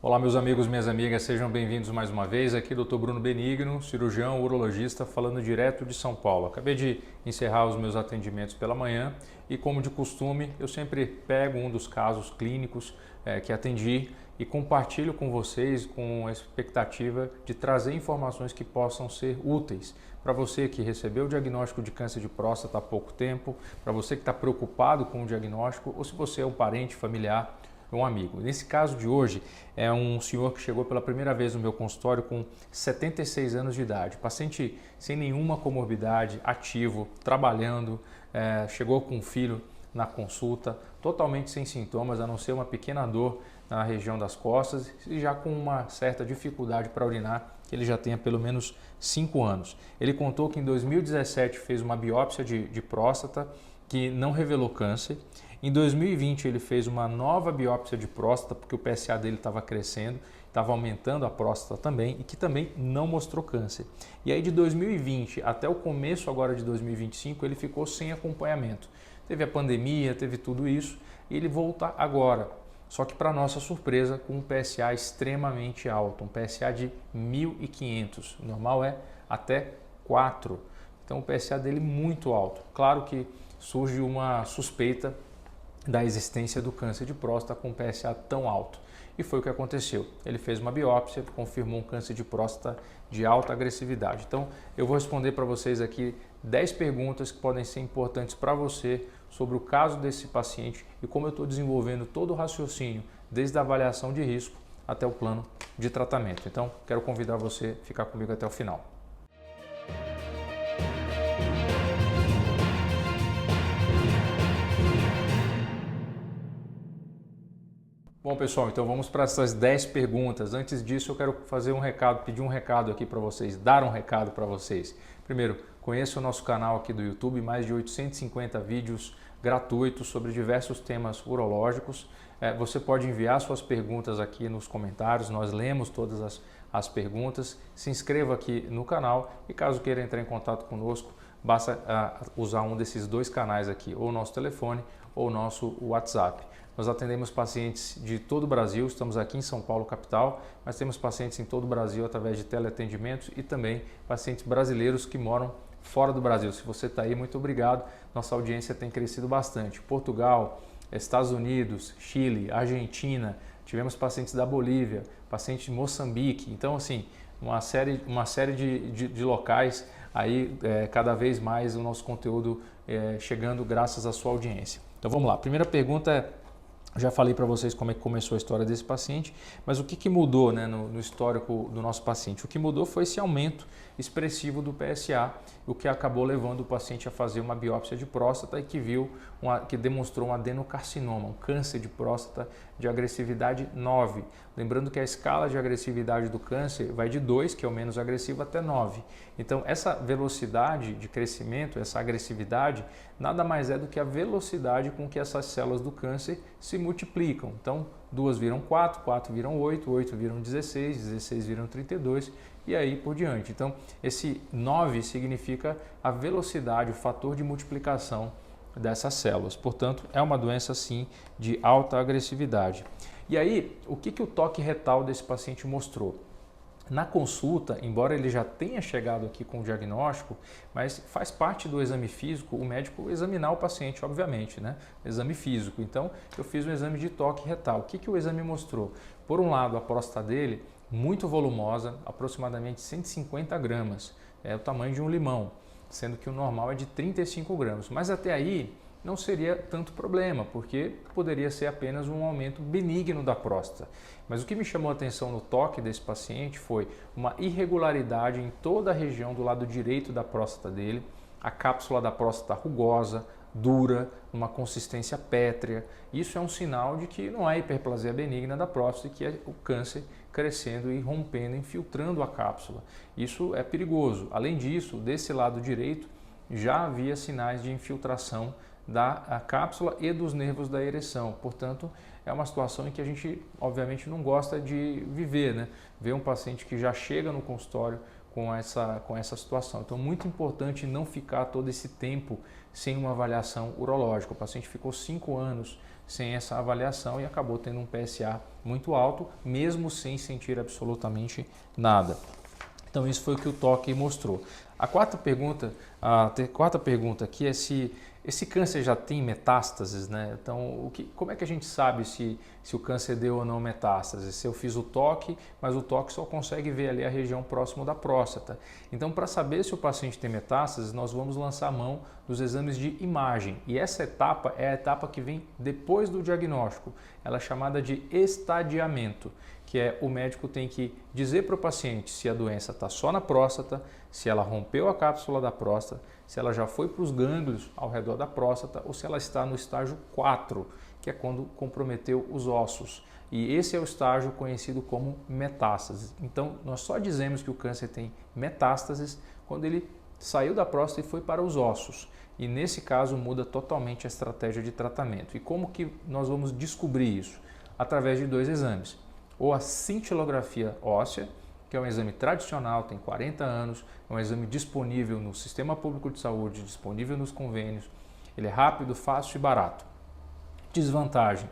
Olá meus amigos, minhas amigas, sejam bem-vindos mais uma vez. Aqui Dr. Bruno Benigno, cirurgião urologista, falando direto de São Paulo. Acabei de encerrar os meus atendimentos pela manhã e, como de costume, eu sempre pego um dos casos clínicos que atendi e compartilho com vocês com a expectativa de trazer informações que possam ser úteis para você que recebeu o diagnóstico de câncer de próstata há pouco tempo, para você que está preocupado com o diagnóstico ou se você é um parente, familiar, um amigo. Nesse caso de hoje, é um senhor que chegou pela primeira vez no meu consultório com 76 anos de idade, paciente sem nenhuma comorbidade, ativo, trabalhando, chegou com um filho na consulta, totalmente sem sintomas, a não ser uma pequena dor na região das costas e já com uma certa dificuldade para urinar, que ele já tem há pelo menos 5 anos. Ele contou que em 2017 fez uma biópsia de próstata que não revelou câncer. Em 2020 ele fez uma nova biópsia de próstata porque o PSA dele estava crescendo, estava aumentando a próstata também e que também não mostrou câncer. E aí de 2020 até o começo agora de 2025 ele ficou sem acompanhamento. Teve a pandemia, teve tudo isso e ele volta agora. Só que para nossa surpresa com um PSA extremamente alto, um PSA de 1.500, o normal é até 4. Então o PSA dele muito alto. Claro que surge uma suspeita da existência do câncer de próstata com PSA tão alto. E foi o que aconteceu. Ele fez uma biópsia, confirmou um câncer de próstata de alta agressividade. Então, eu vou responder para vocês aqui 10 perguntas que podem ser importantes para você sobre o caso desse paciente e como eu estou desenvolvendo todo o raciocínio, desde a avaliação de risco até o plano de tratamento. Então, quero convidar você a ficar comigo até o final. Bom pessoal, então vamos para essas 10 perguntas. Antes disso eu quero fazer um recado, pedir um recado aqui para vocês, dar um recado para vocês. Primeiro, conheça o nosso canal aqui do YouTube, mais de 850 vídeos gratuitos sobre diversos temas urológicos. Você pode enviar suas perguntas aqui nos comentários, nós lemos todas as perguntas. Se inscreva aqui no canal e caso queira entrar em contato conosco, basta usar um desses dois canais aqui, ou o nosso telefone ou o nosso WhatsApp. Nós atendemos pacientes de todo o Brasil, estamos aqui em São Paulo, capital, mas temos pacientes em todo o Brasil através de teleatendimentos e também pacientes brasileiros que moram fora do Brasil. Se você está aí, muito obrigado. Nossa audiência tem crescido bastante. Portugal, Estados Unidos, Chile, Argentina, tivemos pacientes da Bolívia, pacientes de Moçambique. Então, assim, uma série de locais aí, cada vez mais o nosso conteúdo chegando graças à sua audiência. Então, vamos lá. A primeira pergunta é: já falei para vocês como é que começou a história desse paciente, mas o que mudou, né, no histórico do nosso paciente? O que mudou foi esse aumento expressivo do PSA, o que acabou levando o paciente a fazer uma biópsia de próstata e que demonstrou um adenocarcinoma, um câncer de próstata de agressividade 9. Lembrando que a escala de agressividade do câncer vai de 2, que é o menos agressivo, até 9. Então essa velocidade de crescimento, essa agressividade, nada mais é do que a velocidade com que essas células do câncer se multiplicam. Então 2 viram 4, 4 viram 8, 8 viram 16, 16 viram 32 e aí por diante. Então esse 9 significa a velocidade, o fator de multiplicação dessas células. Portanto, é uma doença sim de alta agressividade. E aí, o que o toque retal desse paciente mostrou? Na consulta, embora ele já tenha chegado aqui com o diagnóstico, mas faz parte do exame físico o médico examinar o paciente, obviamente, né? Exame físico. Então, eu fiz um exame de toque retal. O que o exame mostrou? Por um lado, a próstata dele, muito volumosa, aproximadamente 150 gramas. É o tamanho de um limão, sendo que o normal é de 35 gramas. Mas até aí não seria tanto problema, porque poderia ser apenas um aumento benigno da próstata. Mas o que me chamou a atenção no toque desse paciente foi uma irregularidade em toda a região do lado direito da próstata dele, a cápsula da próstata rugosa, dura, uma consistência pétrea. Isso é um sinal de que não há hiperplasia benigna da próstata e que é o câncer crescendo e rompendo, infiltrando a cápsula. Isso é perigoso. Além disso, desse lado direito já havia sinais de infiltração da cápsula e dos nervos da ereção. Portanto, é uma situação em que a gente, obviamente, não gosta de viver, né? Ver um paciente que já chega no consultório com essa situação. Então, muito importante não ficar todo esse tempo sem uma avaliação urológica. O paciente ficou 5 anos sem essa avaliação e acabou tendo um PSA muito alto, mesmo sem sentir absolutamente nada. Então isso foi o que o toque mostrou. A quarta pergunta aqui é se esse câncer já tem metástases, né? Então, como é que a gente sabe se o câncer deu ou não metástases? Se eu fiz o toque, mas o toque só consegue ver ali a região próxima da próstata. Então, para saber se o paciente tem metástases, nós vamos lançar mão dos exames de imagem. E essa etapa é a etapa que vem depois do diagnóstico. Ela é chamada de estadiamento, que é o médico tem que dizer para o paciente se a doença está só na próstata, se ela rompeu a cápsula da próstata, se ela já foi para os gânglios ao redor da próstata ou se ela está no estágio 4, que é quando comprometeu os ossos. E esse é o estágio conhecido como metástases. Então, nós só dizemos que o câncer tem metástases quando ele saiu da próstata e foi para os ossos. E nesse caso muda totalmente a estratégia de tratamento. E como que nós vamos descobrir isso? Através de 2 exames. Ou a cintilografia óssea, que é um exame tradicional, tem 40 anos, é um exame disponível no Sistema Público de Saúde, disponível nos convênios, ele é rápido, fácil e barato. Desvantagem,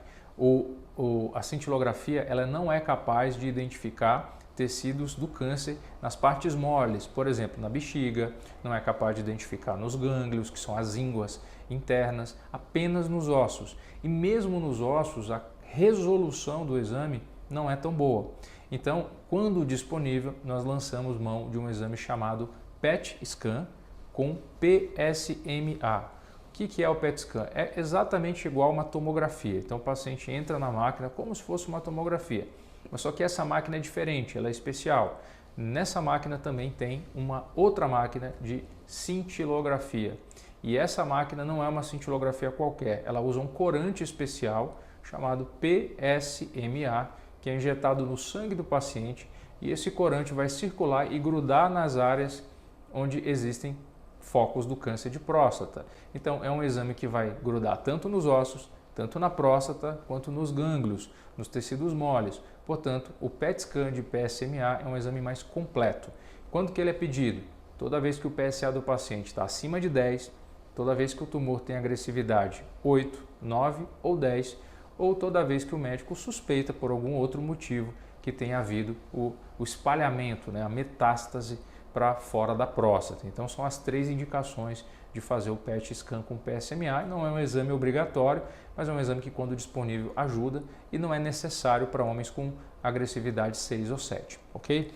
a cintilografia ela não é capaz de identificar tecidos do câncer nas partes moles, por exemplo, na bexiga, não é capaz de identificar nos gânglios, que são as ínguas internas, apenas nos ossos. E mesmo nos ossos, a resolução do exame não é tão boa. Então, quando disponível, nós lançamos mão de um exame chamado PET scan com PSMA. O que é o PET scan? É exatamente igual a uma tomografia. Então, o paciente entra na máquina como se fosse uma tomografia. Mas só que essa máquina é diferente, ela é especial. Nessa máquina também tem uma outra máquina de cintilografia. E essa máquina não é uma cintilografia qualquer, ela usa um corante especial chamado PSMA, que é injetado no sangue do paciente, e esse corante vai circular e grudar nas áreas onde existem focos do câncer de próstata. Então é um exame que vai grudar tanto nos ossos, tanto na próstata, quanto nos gânglios, nos tecidos moles. Portanto, o PET scan de PSMA é um exame mais completo. Quando que ele é pedido? Toda vez que o PSA do paciente está acima de 10, toda vez que o tumor tem agressividade 8, 9 ou 10, ou toda vez que o médico suspeita por algum outro motivo que tenha havido o espalhamento, né, a metástase para fora da próstata. Então são as 3 indicações de fazer o PET scan com PSMA. Não é um exame obrigatório, mas é um exame que quando disponível ajuda e não é necessário para homens com agressividade 6 ou 7, ok?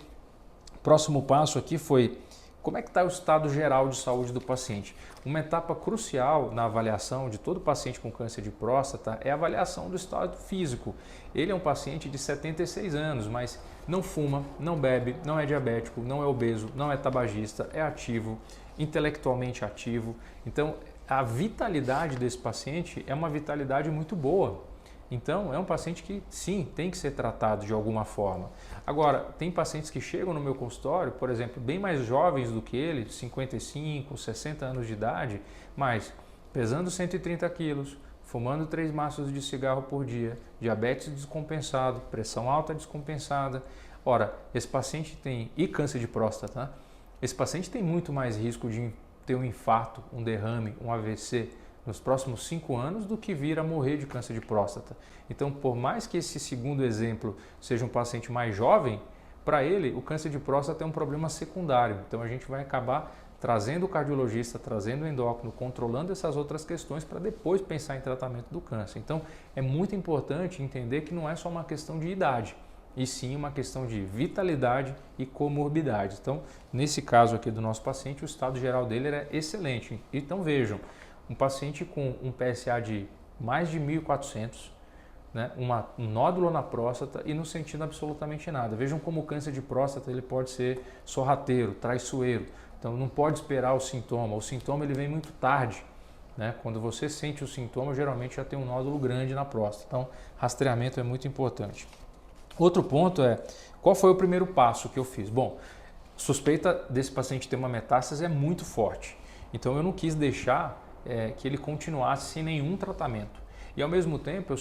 Próximo passo aqui foi como é que está o estado geral de saúde do paciente. Uma etapa crucial na avaliação de todo paciente com câncer de próstata é a avaliação do estado físico. Ele é um paciente de 76 anos, mas não fuma, não bebe, não é diabético, não é obeso, não é tabagista, é ativo, intelectualmente ativo. Então, a vitalidade desse paciente é uma vitalidade muito boa. Então, é um paciente que, sim, tem que ser tratado de alguma forma. Agora, tem pacientes que chegam no meu consultório, por exemplo, bem mais jovens do que ele, 55, 60 anos de idade, mas pesando 130 quilos, fumando 3 maços de cigarro por dia, diabetes descompensado, pressão alta descompensada. Ora, esse paciente tem, e câncer de próstata, né? Esse paciente tem muito mais risco de ter um infarto, um derrame, um AVC, nos próximos 5 anos do que vir a morrer de câncer de próstata. Então, por mais que esse segundo exemplo seja um paciente mais jovem, para ele o câncer de próstata é um problema secundário. Então, a gente vai acabar trazendo o cardiologista, trazendo o endócrino, controlando essas outras questões para depois pensar em tratamento do câncer. Então, é muito importante entender que não é só uma questão de idade, e sim uma questão de vitalidade e comorbidade. Então, nesse caso aqui do nosso paciente, o estado geral dele era excelente. Então, vejam, um paciente com um PSA de mais de 1.400, né, um nódulo na próstata e não sentindo absolutamente nada. Vejam como o câncer de próstata ele pode ser sorrateiro, traiçoeiro. Então não pode esperar o sintoma ele vem muito tarde. Né? Quando você sente o sintoma, geralmente já tem um nódulo grande na próstata. Então rastreamento é muito importante. Outro ponto é, qual foi o primeiro passo que eu fiz? Bom, suspeita desse paciente ter uma metástase é muito forte. Então eu não quis deixar que ele continuasse sem nenhum tratamento. E ao mesmo tempo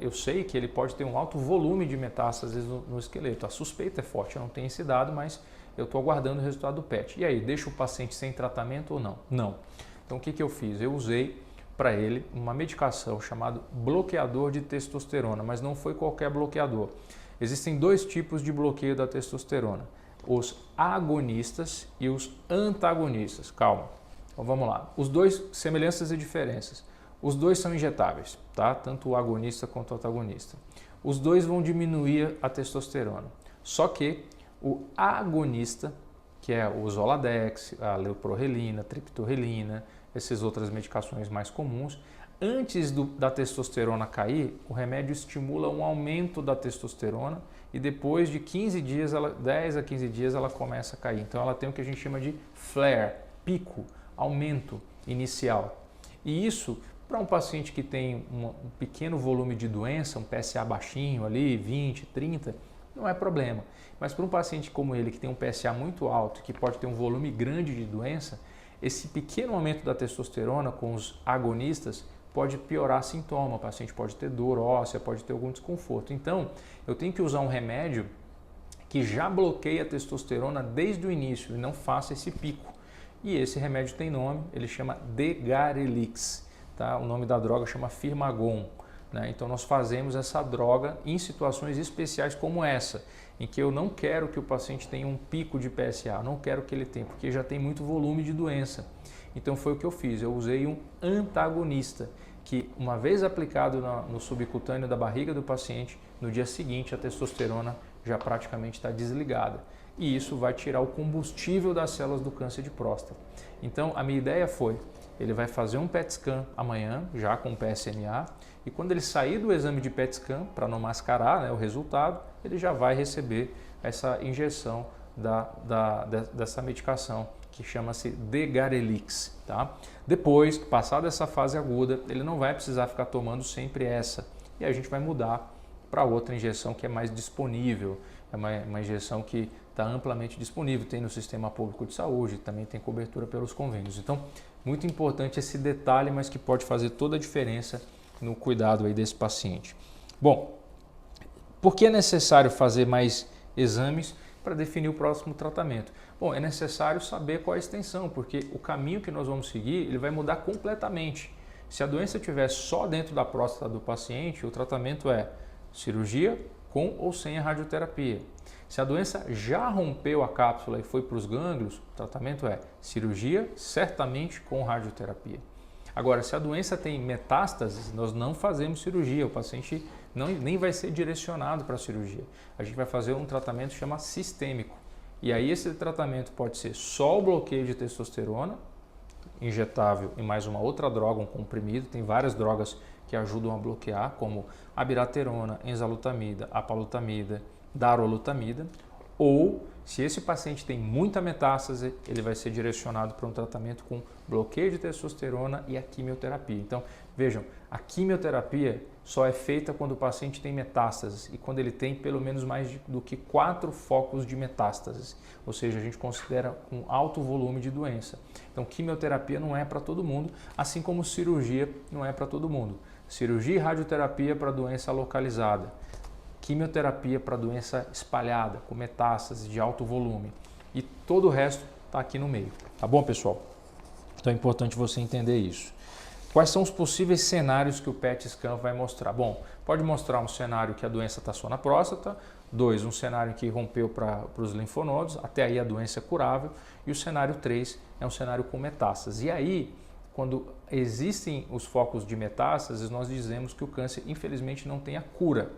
eu sei que ele pode ter um alto volume de metástases no esqueleto. A suspeita é forte, eu não tenho esse dado, mas eu estou aguardando o resultado do PET. E aí, deixa o paciente sem tratamento ou não? Não. Então o que eu fiz? Eu usei para ele uma medicação chamada bloqueador de testosterona, mas não foi qualquer bloqueador. Existem dois tipos de bloqueio da testosterona, os agonistas e os antagonistas. Calma, então vamos lá. Os dois, semelhanças e diferenças. Os dois são injetáveis, tá? Tanto o agonista quanto o antagonista. Os dois vão diminuir a testosterona. Só que o agonista, que é o Zoladex, a leuprorelina, a triptorelina, essas outras medicações mais comuns, antes da testosterona cair, o remédio estimula um aumento da testosterona e depois de 15 dias, 10 a 15 dias, ela começa a cair. Então ela tem o que a gente chama de flare, pico, aumento inicial. E isso, para um paciente que tem um pequeno volume de doença, um PSA baixinho ali, 20, 30, não é problema. Mas para um paciente como ele, que tem um PSA muito alto, que pode ter um volume grande de doença, esse pequeno aumento da testosterona com os agonistas pode piorar sintoma. O paciente pode ter dor óssea, pode ter algum desconforto. Então, eu tenho que usar um remédio que já bloqueia a testosterona desde o início e não faça esse pico. E esse remédio tem nome, ele chama Degarelix. Tá? O nome da droga chama Firmagon. Né? Então nós fazemos essa droga em situações especiais como essa, em que eu não quero que o paciente tenha um pico de PSA, não quero que ele tenha, porque já tem muito volume de doença. Então foi o que eu fiz, eu usei um antagonista, que uma vez aplicado no subcutâneo da barriga do paciente, no dia seguinte a testosterona já praticamente está desligada. E isso vai tirar o combustível das células do câncer de próstata. Então a minha ideia foi, ele vai fazer um PET scan amanhã, já com PSMA, e quando ele sair do exame de PET scan, para não mascarar, né, o resultado, ele já vai receber essa injeção dessa medicação, que chama-se Degarelix. Tá? Depois, passada essa fase aguda, ele não vai precisar ficar tomando sempre essa, e a gente vai mudar para outra injeção que é mais disponível, é uma injeção que está amplamente disponível, tem no sistema público de saúde, também tem cobertura pelos convênios. Então, muito importante esse detalhe, mas que pode fazer toda a diferença no cuidado aí desse paciente. Bom, por que é necessário fazer mais exames para definir o próximo tratamento? Bom, é necessário saber qual é a extensão, porque o caminho que nós vamos seguir ele vai mudar completamente. Se a doença estiver só dentro da próstata do paciente, o tratamento é cirurgia com ou sem a radioterapia. Se a doença já rompeu a cápsula e foi para os gânglios, o tratamento é cirurgia, certamente com radioterapia. Agora, se a doença tem metástases, nós não fazemos cirurgia, o paciente nem vai ser direcionado para a cirurgia. A gente vai fazer um tratamento que chama sistêmico. E aí esse tratamento pode ser só o bloqueio de testosterona, injetável e mais uma outra droga, um comprimido. Tem várias drogas que ajudam a bloquear, como abiraterona, enzalutamida, apalutamida, darolutamida. Ou, se esse paciente tem muita metástase, ele vai ser direcionado para um tratamento com bloqueio de testosterona e a quimioterapia. Então, vejam, a quimioterapia só é feita quando o paciente tem metástases e quando ele tem pelo menos mais do que 4 focos de metástases. Ou seja, a gente considera um alto volume de doença. Então, quimioterapia não é para todo mundo, assim como cirurgia não é para todo mundo. Cirurgia e radioterapia para doença localizada. Quimioterapia para doença espalhada, com metástase de alto volume. E todo o resto está aqui no meio. Tá bom, pessoal? Então é importante você entender isso. Quais são os possíveis cenários que o PET scan vai mostrar? Bom, pode mostrar um cenário que a doença está só na próstata, 2, um cenário que rompeu para os linfonodos, até aí a doença é curável, e o cenário 3 é um cenário com metástase. E aí, quando existem os focos de metástases, nós dizemos que o câncer, infelizmente, não tem a cura,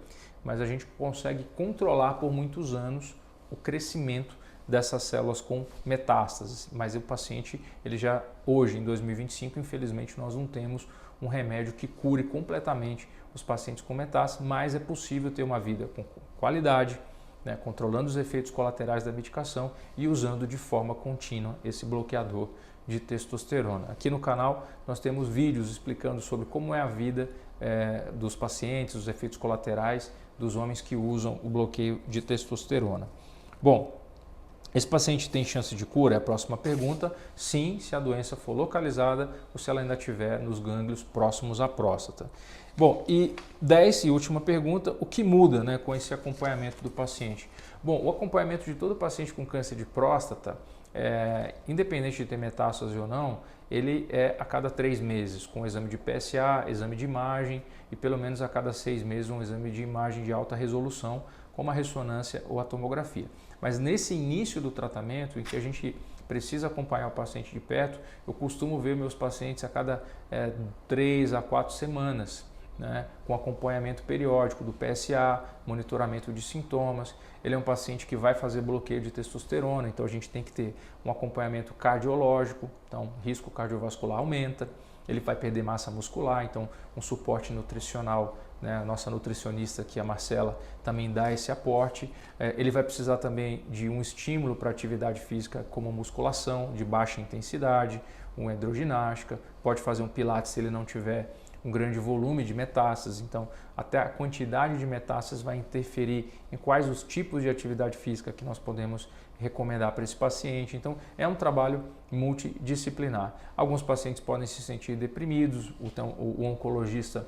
mas a gente consegue controlar por muitos anos o crescimento dessas células com metástases. Mas o paciente, ele já hoje, em 2025, infelizmente, nós não temos um remédio que cure completamente os pacientes com metástases, mas é possível ter uma vida com qualidade, né, controlando os efeitos colaterais da medicação e usando de forma contínua esse bloqueador de testosterona. Aqui no canal nós temos vídeos explicando sobre como é a vida dos pacientes, os efeitos colaterais dos homens que usam o bloqueio de testosterona. Bom, esse paciente tem chance de cura? É a próxima pergunta. Sim, se a doença for localizada ou se ela ainda estiver nos gânglios próximos à próstata. Bom, e 10 e última pergunta, o que muda, né, com esse acompanhamento do paciente? Bom, o acompanhamento de todo paciente com câncer de próstata independente de ter metástase ou não, ele é a cada 3 meses, com exame de PSA, exame de imagem e pelo menos a cada 6 meses um exame de imagem de alta resolução, como a ressonância ou a tomografia. Mas nesse início do tratamento, em que a gente precisa acompanhar o paciente de perto, eu costumo ver meus pacientes a cada 3 a 4 semanas, né, com acompanhamento periódico do PSA, monitoramento de sintomas. Ele é um paciente que vai fazer bloqueio de testosterona, então a gente tem que ter um acompanhamento cardiológico, então risco cardiovascular aumenta. Ele vai perder massa muscular, então um suporte nutricional, né, a nossa nutricionista aqui, a Marcela, também dá esse aporte. Ele vai precisar também de um estímulo para atividade física como musculação de baixa intensidade, uma hidroginástica, pode fazer um pilates se ele não tiver um grande volume de metástases, então até a quantidade de metástases vai interferir em quais os tipos de atividade física que nós podemos recomendar para esse paciente. Então é um trabalho multidisciplinar. Alguns pacientes podem se sentir deprimidos, então o oncologista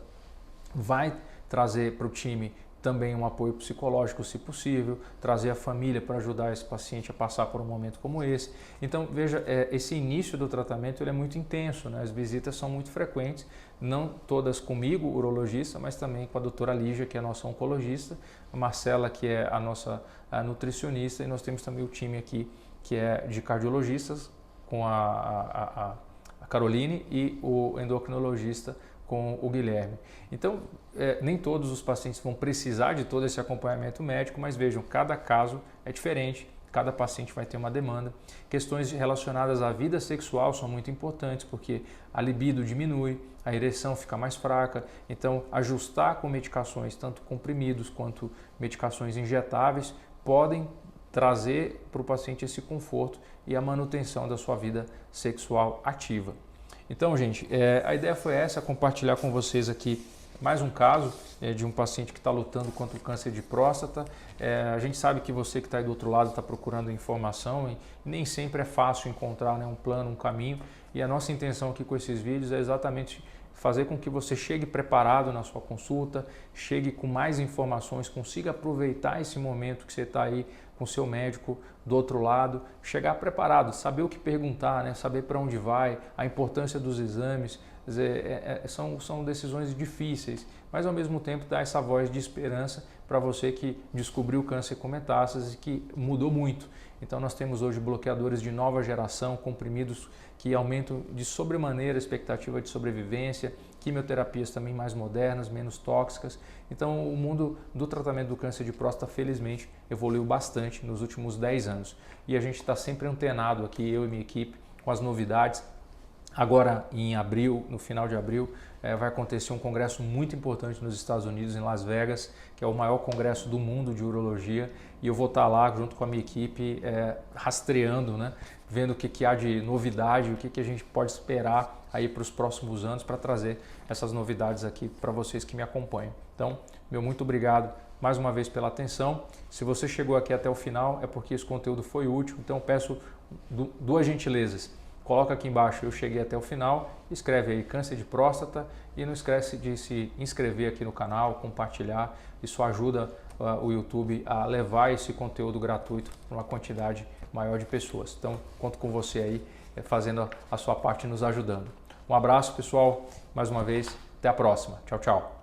vai trazer para o time também um apoio psicológico, se possível, trazer a família para ajudar esse paciente a passar por um momento como esse. Então, veja, esse início do tratamento ele é muito intenso, né? As visitas são muito frequentes, não todas comigo, urologista, mas também com a doutora Lígia, que é a nossa oncologista, a Marcela, que é a nossa nutricionista, e nós temos também o time aqui, que é de cardiologistas, com a Caroline, e o endocrinologista, com o Guilherme. Então, nem todos os pacientes vão precisar de todo esse acompanhamento médico, mas vejam, cada caso é diferente, cada paciente vai ter uma demanda. Questões relacionadas à vida sexual são muito importantes, porque a libido diminui, a ereção fica mais fraca, então ajustar com medicações, tanto comprimidos quanto medicações injetáveis, podem trazer para o paciente esse conforto e a manutenção da sua vida sexual ativa. Então, gente, a ideia foi essa, compartilhar com vocês aqui mais um caso de um paciente que está lutando contra o câncer de próstata. A gente sabe que você que está aí do outro lado está procurando informação e nem sempre é fácil encontrar, né, um plano, um caminho. E a nossa intenção aqui com esses vídeos é exatamente fazer com que você chegue preparado na sua consulta, chegue com mais informações, consiga aproveitar esse momento que você está aí com o seu médico do outro lado, chegar preparado, saber o que perguntar, né? Saber para onde vai, a importância dos exames. Quer dizer, são decisões difíceis, mas ao mesmo tempo dá essa voz de esperança para você que descobriu o câncer com metástases e que mudou muito. Então nós temos hoje bloqueadores de nova geração, comprimidos que aumentam de sobremaneira a expectativa de sobrevivência, quimioterapias também mais modernas, menos tóxicas. Então o mundo do tratamento do câncer de próstata felizmente evoluiu bastante nos últimos 10 anos. E a gente está sempre antenado aqui, eu e minha equipe, com as novidades. Agora em abril, no final de abril, vai acontecer um congresso muito importante nos Estados Unidos, em Las Vegas, que é o maior congresso do mundo de urologia, e eu vou estar lá junto com a minha equipe, rastreando, né, vendo o que há de novidade, o que a gente pode esperar aí para os próximos anos para trazer essas novidades aqui para vocês que me acompanham. Então, meu muito obrigado mais uma vez pela atenção. Se você chegou aqui até o final, é porque esse conteúdo foi útil, então eu peço duas gentilezas. Coloca aqui embaixo, eu cheguei até o final, escreve aí câncer de próstata e não esquece de se inscrever aqui no canal, compartilhar, isso ajuda o YouTube a levar esse conteúdo gratuito para uma quantidade maior de pessoas. Então, conto com você aí, fazendo a sua parte, nos ajudando. Um abraço, pessoal, mais uma vez, até a próxima. Tchau, tchau.